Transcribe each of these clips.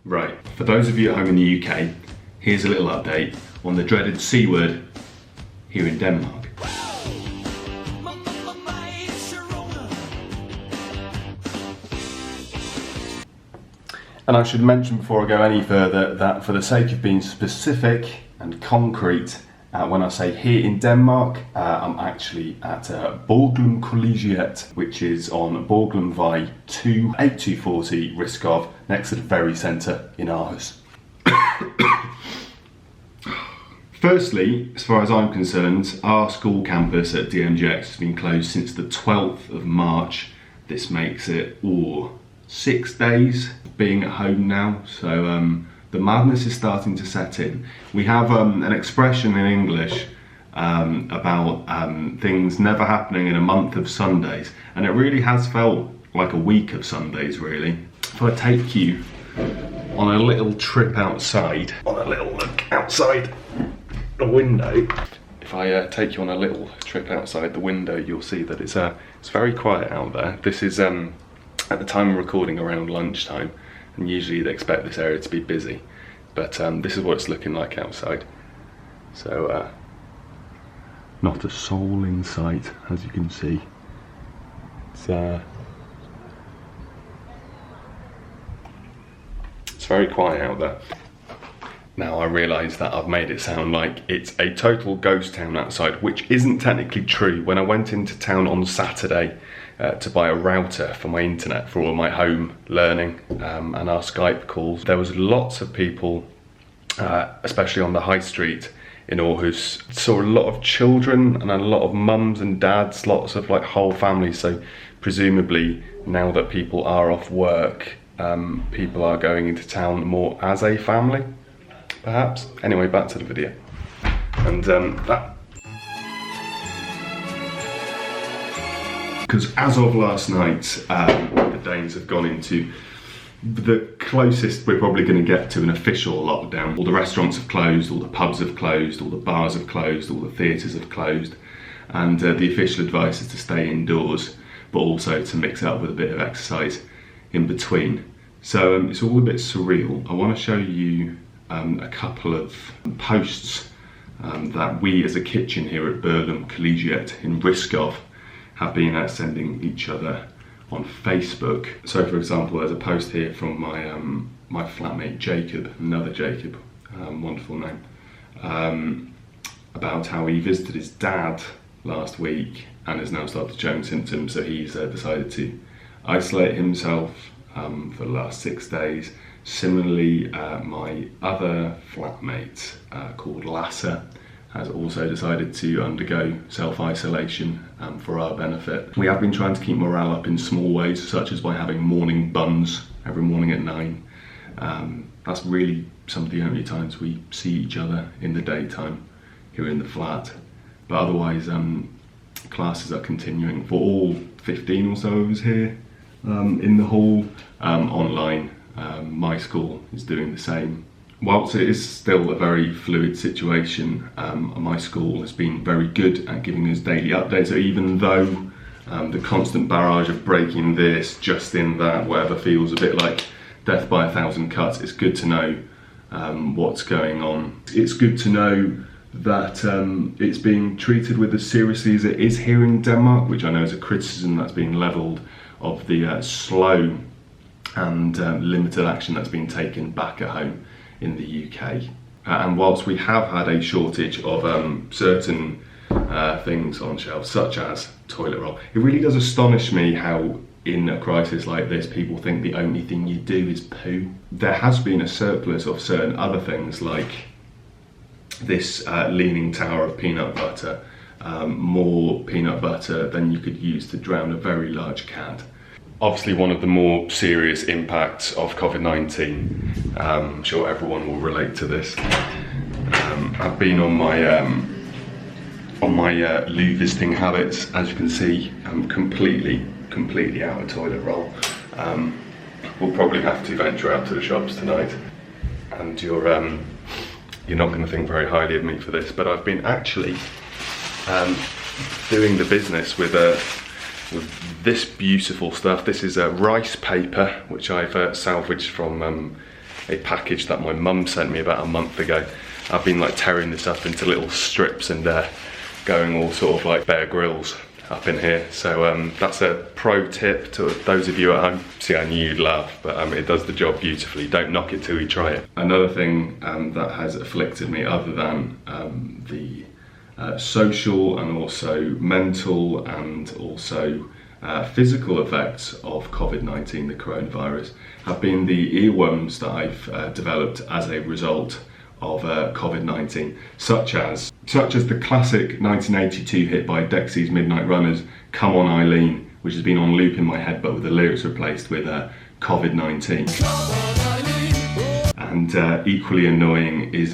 Right, for those of you at home in the UK, here's a little update on the dreaded C word here in Denmark. And I should mention before I go any further that for the sake of being specific and concrete, when I say here in Denmark, I'm actually at Børglum Kollegiet, which is on Børglumvej 2, 8240 Riskov, next to the ferry centre in Aarhus. Firstly, as far as I'm concerned, our school campus at DMJX has been closed since the 12th of March. This makes it 6 days of being at home now, so the madness is starting to set in. We have an expression in English about things never happening in a month of Sundays, and it really has felt like a week of Sundays, really. If I take you on a little trip outside, on a little look outside the window, if I take you on a little trip outside the window, you'll see that it's very quiet out there. This is at the time of recording around lunchtime, and usually you'd expect this area to be busy, but this is what it's looking like outside. So not a soul in sight, as you can see. It's very quiet out there. Now I realise that I've made it sound like it's a total ghost town outside, which isn't technically true. When I went into town on Saturday to buy a router for my internet for all my home learning and our Skype calls, there was lots of people, especially on the high street in Aarhus. Saw a lot of children and a lot of mums and dads, lots of like whole families. So presumably now that people are off work, people are going into town more as a family, perhaps. Anyway, back to the video. And because as of last night, the Danes have gone into the closest we're probably going to get to an official lockdown. All the restaurants have closed, all the pubs have closed, all the bars have closed, all the theatres have closed, and the official advice is to stay indoors, but also to mix it up with a bit of exercise in between. So it's all a bit surreal. I want to show you a couple of posts that we as a kitchen here at Børglum Kollegiet in Riskov have been sending each other on Facebook. So for example, there's a post here from my flatmate Jacob, another Jacob, wonderful name, about how he visited his dad last week and has now started showing symptoms, so he's decided to isolate himself for the last 6 days. Similarly, my other flatmate called Lasse has also decided to undergo self-isolation for our benefit. We have been trying to keep morale up in small ways, such as by having morning buns every morning at 9. That's really some of the only times we see each other in the daytime here in the flat. But otherwise, classes are continuing for all 15 or so of us here in the hall, online. My school is doing the same. Whilst it is still a very fluid situation, my school has been very good at giving us daily updates. So even though the constant barrage of breaking this, just in that, whatever feels a bit like death by 1,000 cuts, it's good to know what's going on. It's good to know that it's being treated with as seriously as it is here in Denmark, which I know is a criticism that's been levelled of the slow and limited action that's been taken back at home in the UK. And whilst we have had a shortage of certain things on shelves, such as toilet roll, it really does astonish me how in a crisis like this people think the only thing you do is poo. There has been a surplus of certain other things, like this leaning tower of peanut butter, more peanut butter than you could use to drown a very large cat. Obviously one of the more serious impacts of COVID-19, I'm sure everyone will relate to this. I've been on my loo visiting habits. As you can see, I'm completely out of toilet roll. We'll probably have to venture out to the shops tonight, and you're not going to think very highly of me for this, but I've been actually doing the business with this beautiful stuff. This is rice paper, which I've salvaged from a package that my mum sent me about a month ago. I've been like tearing this up into little strips and going all sort of like Bear Grylls up in here. So that's a pro tip to those of you at home. See, I knew you'd laugh, but it does the job beautifully. Don't knock it till you try it. Another thing that has afflicted me, other than the social and also mental and also physical effects of COVID-19, the coronavirus, have been the earworms that I've developed as a result of COVID-19, such as the classic 1982 hit by Dexy's Midnight Runners, Come On Eileen, which has been on loop in my head, but with the lyrics replaced with COVID-19. And equally annoying is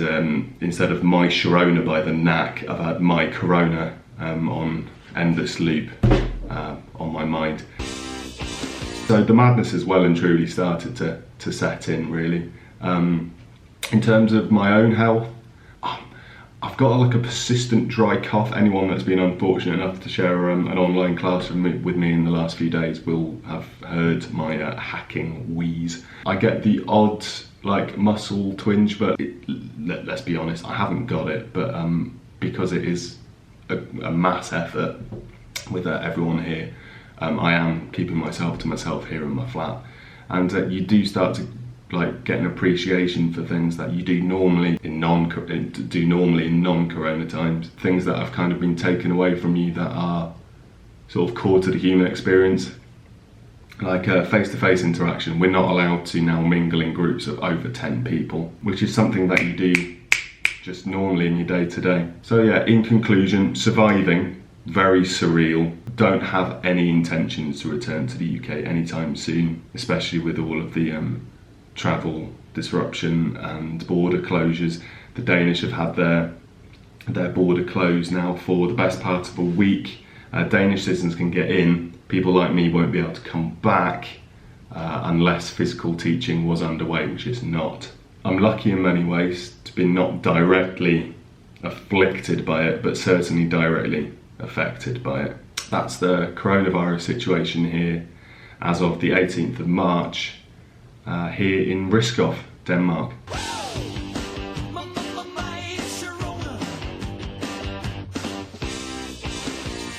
instead of My Sharona by The Knack, I've had My Corona on endless loop on my mind. So the madness has well and truly started to set in, really. In terms of my own health, I've got like a persistent dry cough. Anyone that's been unfortunate enough to share an online class with me in the last few days will have heard my hacking wheeze. I get the odd like muscle twinge, but let's be honest, I haven't got it, but because it is a mass effort with everyone here, I am keeping myself to myself here in my flat, and you do start to like get an appreciation for things that you do normally in non-corona times, things that have kind of been taken away from you that are sort of core to the human experience, like face-to-face interaction. We're not allowed to now mingle in groups of over 10 people, which is something that you do just normally in your day-to-day. So yeah, in conclusion, surviving, very surreal. Don't have any intentions to return to the UK anytime soon, especially with all of the travel disruption and border closures. The Danish have had their border closed now for the best part of a week. Danish citizens can get in. People like me won't be able to come back unless physical teaching was underway, which it's not. I'm lucky in many ways to be not directly afflicted by it, but certainly directly affected by it. That's the coronavirus situation here as of the 18th of March. Here in Riskov, Denmark.